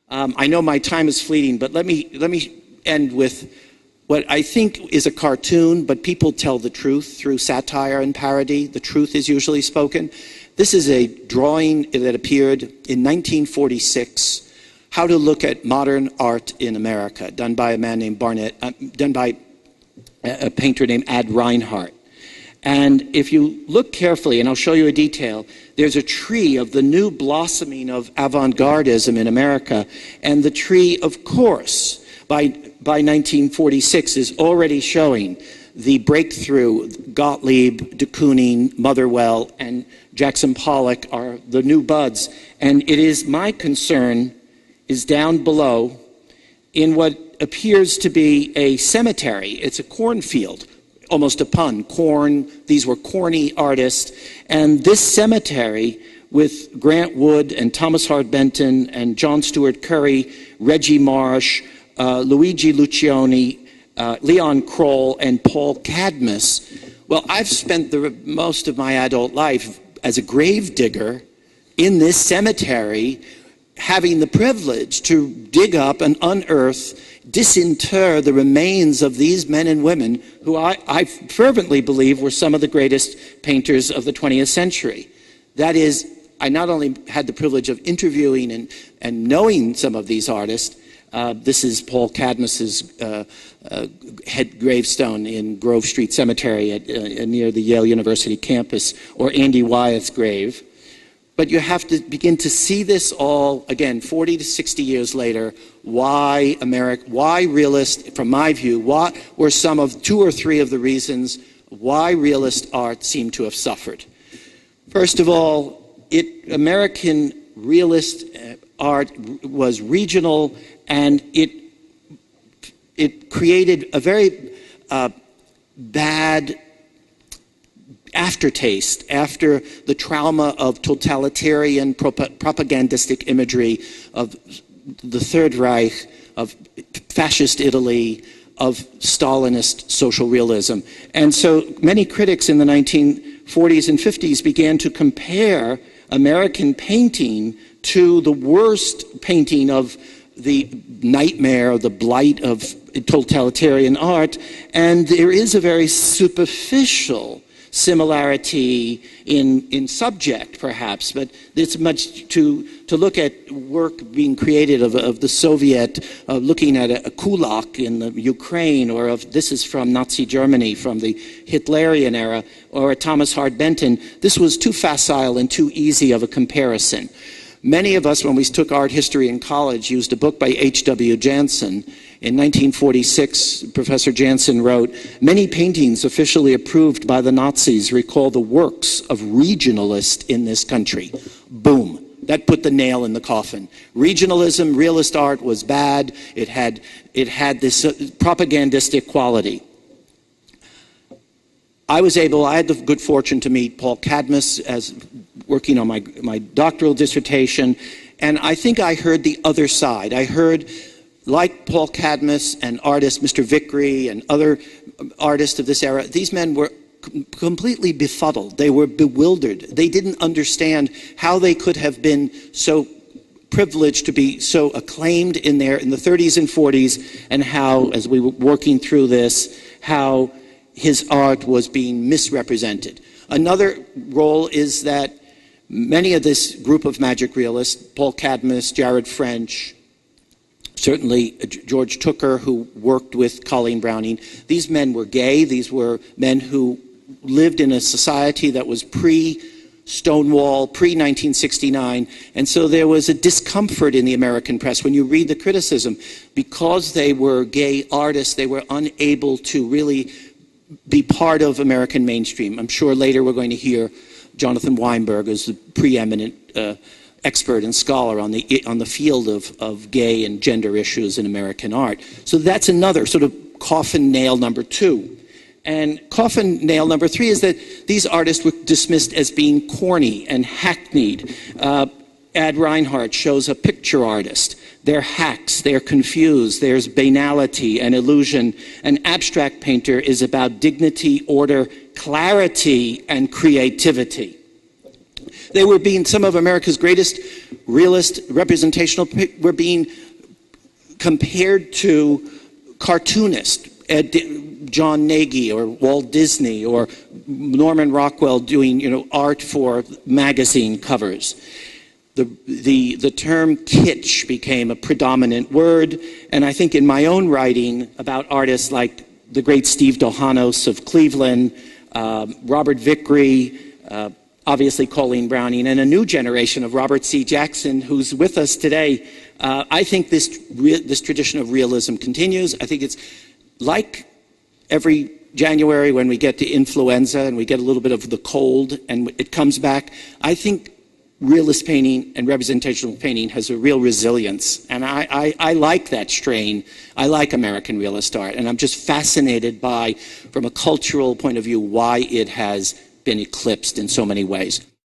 I know my time is fleeting, but let me end with what I think is a cartoon, but people tell the truth through satire and parody. The truth is usually spoken. This is a drawing that appeared in 1946, How to Look at Modern Art in America, done by a man named done by a painter named Ad Reinhardt. And if you look carefully, and I'll show you a detail, there's a tree of the new blossoming of avant-gardism in America, and the tree, of course, by 1946 is already showing the breakthrough. Gottlieb, de Kooning, Motherwell, and Jackson Pollock are the new buds. And it is my concern is down below in what appears to be a cemetery. It's a cornfield, almost a pun, corn. These were corny artists. And this cemetery with Grant Wood and Thomas Hart Benton and John Stewart Curry, Reggie Marsh, Luigi Lucioni, Leon Kroll, and Paul Cadmus. Well, I've spent most of my adult life as a grave digger in this cemetery, having the privilege to dig up and unearth, disinter the remains of these men and women who I fervently believe were some of the greatest painters of the 20th century. That is, I not only had the privilege of interviewing and knowing some of these artists. This is Paul Cadmus's head gravestone in Grove Street Cemetery near the Yale University campus, or Andy Wyeth's grave. But you have to begin to see this all, again, 40 to 60 years later, why realist, from my view, what were some of 2 or 3 of the reasons why realist art seemed to have suffered. First of all, American realist art was regional, and it created a very bad aftertaste after the trauma of totalitarian propagandistic imagery of the Third Reich, of fascist Italy, of Stalinist social realism. And so many critics in the 1940s and 50s began to compare American painting to the worst painting of the nightmare, the blight of totalitarian art. And there is a very superficial similarity in subject, perhaps, but it's much to look at work being created of the Soviet, looking at a kulak in the Ukraine, or this is from Nazi Germany, from the Hitlerian era, or a Thomas Hart Benton. This was too facile and too easy of a comparison. Many of us, when we took art history in college, used a book by H.W. Jansen. In 1946, Professor Jansen wrote, "Many paintings officially approved by the Nazis recall the works of regionalists in this country." Boom. That put the nail in the coffin. Regionalism, realist art was bad. It had this propagandistic quality. I had the good fortune to meet Paul Cadmus as working on my doctoral dissertation, and I think I heard the other side. I heard, like Paul Cadmus and artists, Mr. Vickery and other artists of this era, these men were completely befuddled. They were bewildered. They didn't understand how they could have been so privileged to be so acclaimed in the 30s and 40s, and how, as we were working through this, how his art was being misrepresented. Another role is that many of this group of magic realists, Paul Cadmus, Jared French, certainly George Tooker, who worked with Colleen Browning, these men were gay. These were men who lived in a society that was pre-Stonewall, pre-1969, and so there was a discomfort in the American press. When you read the criticism, because they were gay artists, they were unable to really be part of American mainstream. I'm sure later we're going to hear Jonathan Weinberg as the preeminent expert and scholar on the field of gay and gender issues in American art. So that's another sort of coffin nail number 2. And coffin nail number 3 is that these artists were dismissed as being corny and hackneyed. Ad Reinhardt shows a picture artist. They're hacks, they're confused, there's banality and illusion. An abstract painter is about dignity, order, clarity, and creativity. They were being, some of America's greatest realist representational, were being compared to cartoonists, John Nagy or Walt Disney or Norman Rockwell doing, art for magazine covers. The term kitsch became a predominant word, and I think in my own writing about artists like the great Steve Dohanos of Cleveland, Robert Vickery, obviously Colleen Browning, and a new generation of Robert C. Jackson, who's with us today, I think this tradition of realism continues. I think it's like every January when we get to influenza and we get a little bit of the cold and it comes back. I think realist painting and representational painting has a real resilience, and I like that strain. I like American realist art, and I'm just fascinated by, from a cultural point of view, why it has been eclipsed in so many ways.